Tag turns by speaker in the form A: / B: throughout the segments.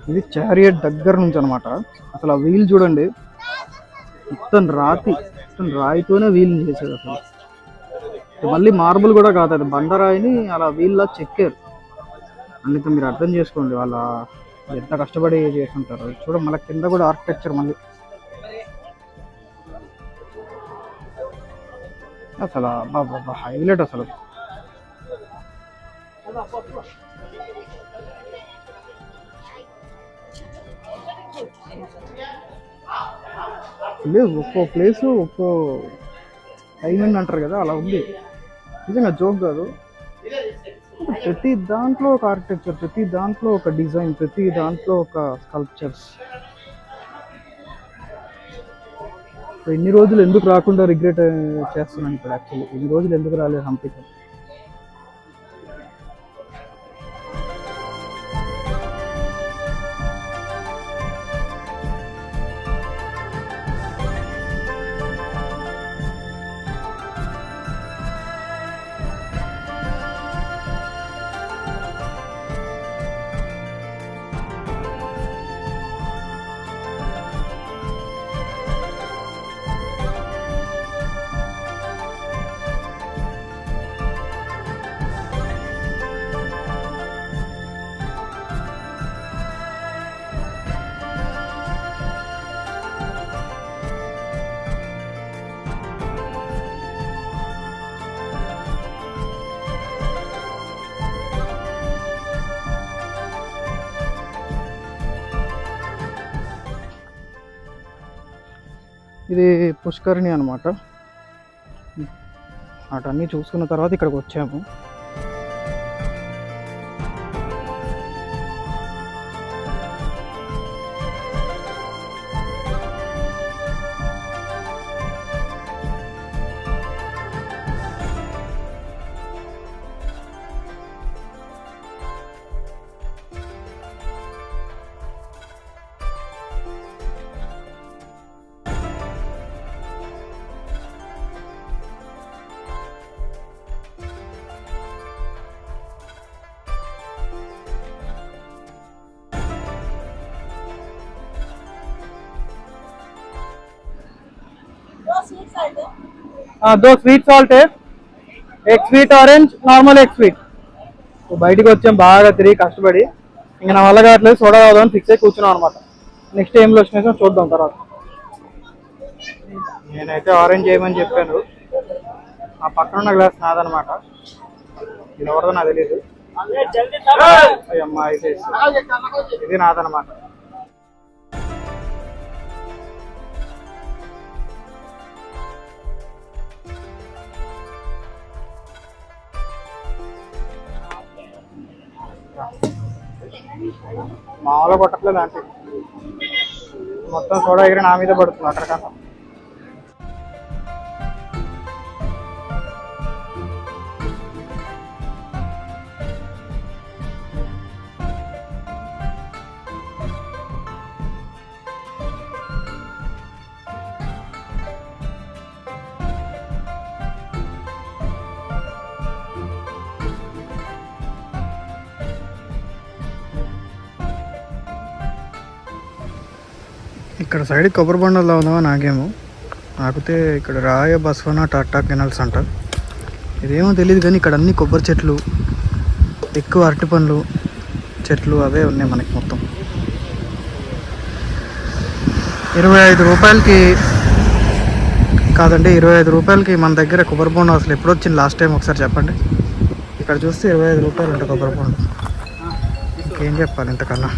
A: ఇది చారియట్ దగ్గర నుంచి అనమాట. అసలు ఆ వీల్ చూడండి, మొత్తం రాయితోనే వీల్ చేసేది అసలు. మళ్ళీ మార్బుల్ కూడా కాదు, అది బండరాయిని అలా వీల్లా చెక్కారు. అందుకే మీరు అర్థం చేసుకోండి వాళ్ళ ఎంత కష్టపడి చేస్తుంటారు. చూడండి మళ్ళీ కింద కూడా ఆర్కిటెక్చర్ మళ్ళీ అసలు హైలైట్ అసలు. లేదు, ఒక్కో ప్లేసు ఒక్కో టైమింగ్ అంటారు కదా, అలా ఉంది. నిజంగా జోక్ కాదు. ప్రతి దాంట్లో ఒక ఆర్కిటెక్చర్, ప్రతి దాంట్లో ఒక డిజైన్, ప్రతి దాంట్లో ఒక స్కల్ప్చర్స్. ఎన్ని రోజులు ఎందుకు రాకుండా రిగ్రెట్ చేస్తున్నాను ఇప్పుడు. యాక్చువల్లీ ఎన్ని రోజులు ఎందుకు రాలేదు హంపీకి. ఇది పుష్కరిణి అనమాట. వాటన్నీ చూసుకున్న తర్వాత ఇక్కడికి వచ్చాము. दो स्वीट सॉल्ट है, एक स्वीट ऑरेंज, నార్మల్ एक స్వీట్. బయటికి వచ్చాం బాగా తిరిగి కష్టపడి. ఇంకా నా వల్ల కావట్లేదు, సోడా తాగుదామని ఫిక్స్ అయ్యి కూర్చున్నాం అనమాట. నెక్స్ట్ ఏం లొకేషన్ చూద్దాం తర్వాత. నేనైతే ఆరెంజ్ చేయమని చెప్పాను. ఆ పక్కన ఉన్న గ్లాస్ నాదనమాట, ఇది ఎవరిదో నాకు తెలియదు. అమ్మా అయితే ఇది నాదనమాట. మామూలుగా కొట్టట్లేదు అంటే మొత్తం సోడా ఎగిరి నా మీద పడుతుంది అక్కడికన్నా. ఇక్కడ సైడ్ కొబ్బరి బండల్లో ఉందామా నాకేమో. నాకితే ఇక్కడ రాయ బస్వన టాటా కెనాల్స్ అంట. ఇదేమో తెలియదు కానీ ఇక్కడ అన్ని కొబ్బరి చెట్లు, ఎక్కువ అరటి పండ్లు చెట్లు అవే ఉన్నాయి మనకి మొత్తం. 25 రూపాయలకి కాదండి, 25 రూపాయలకి మన దగ్గర కొబ్బరి బొండం అసలు ఎప్పుడు వచ్చింది లాస్ట్ టైం ఒకసారి చెప్పండి. ఇక్కడ చూస్తే 25 రూపాయలు ఉంటుంది కొబ్బరి బొండం. ఇంకేం చెప్పాలి ఇంతకన్నా.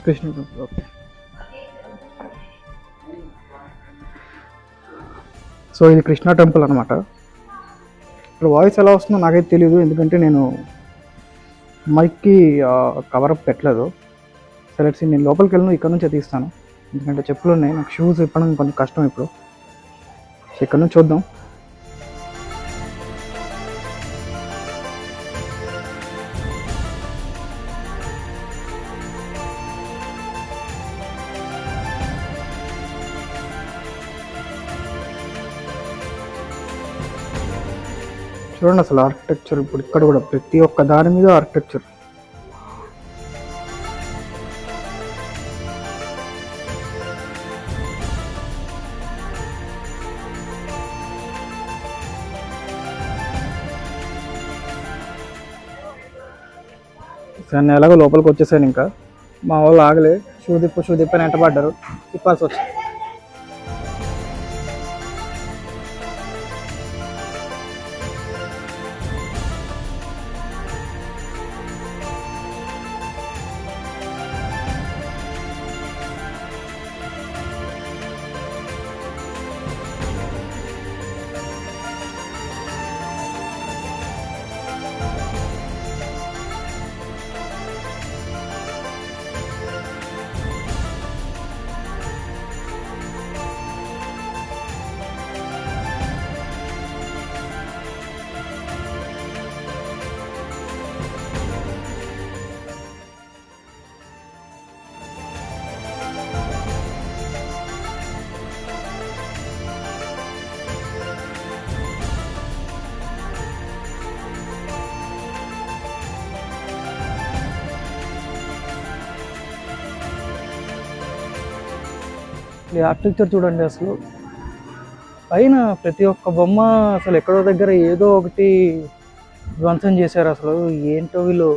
A: కృష్ణ టెంపుల్. ఓకే. సో ఇది కృష్ణ టెంపుల్ అనమాట. ఇక్కడ వాయిస్ ఎలా వస్తుందో నాకైతే తెలియదు, ఎందుకంటే నేను మైక్కి కవరప్ పెట్టలేదు. సరే నేను లోపలికి వెళ్ళను, ఇక్కడ నుంచే తీస్తాను, ఎందుకంటే చెప్పులు ఉన్నాయి, నాకు షూస్ ఇప్పడం కొంచెం కష్టం ఇప్పుడు. సో ఇక్కడ నుంచి చూద్దాం. చూడండి అసలు ఆర్కిటెక్చర్, ఇప్పుడు ఇక్కడ కూడా ప్రతి ఒక్క దాని మీద ఆర్కిటెక్చర్. నేను ఎలాగో లోపలికి వచ్చేసాను, ఇంకా మా వాళ్ళు ఆగలే, షూ తిప్పని వెంట పడ్డారు, తిప్పాల్సి వచ్చింది. ఈ ఆర్కిటెక్చర్ చూడండి, అసలు పైన ప్రతి ఒక్క బొమ్మ అసలు ఎక్కడో దగ్గర ఏదో ఒకటి ధ్వంసం చేశారు. అసలు ఏంటో వీళ్ళు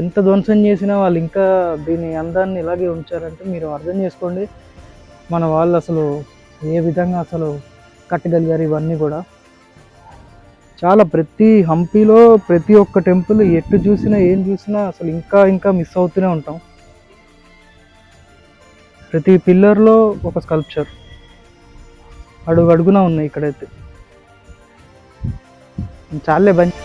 A: ఎంత ధ్వంసం చేసినా వాళ్ళు ఇంకా దీని అందాన్ని ఇలాగే ఉంచారంటే మీరు అర్థం చేసుకోండి మన వాళ్ళు అసలు ఏ విధంగా అసలు కట్టగలిగారు ఇవన్నీ కూడా. చాలా ప్రతి హంపీలో ప్రతి ఒక్క టెంపుల్ ఎటు చూసినా ఏం చూసినా అసలు ఇంకా మిస్ అవుతూనే ఉంటాం. ప్రతి పిల్లర్లో ఒక స్కల్ప్చర్ అడుగున ఉన్నాయి ఇక్కడైతే. చాలే బంద్.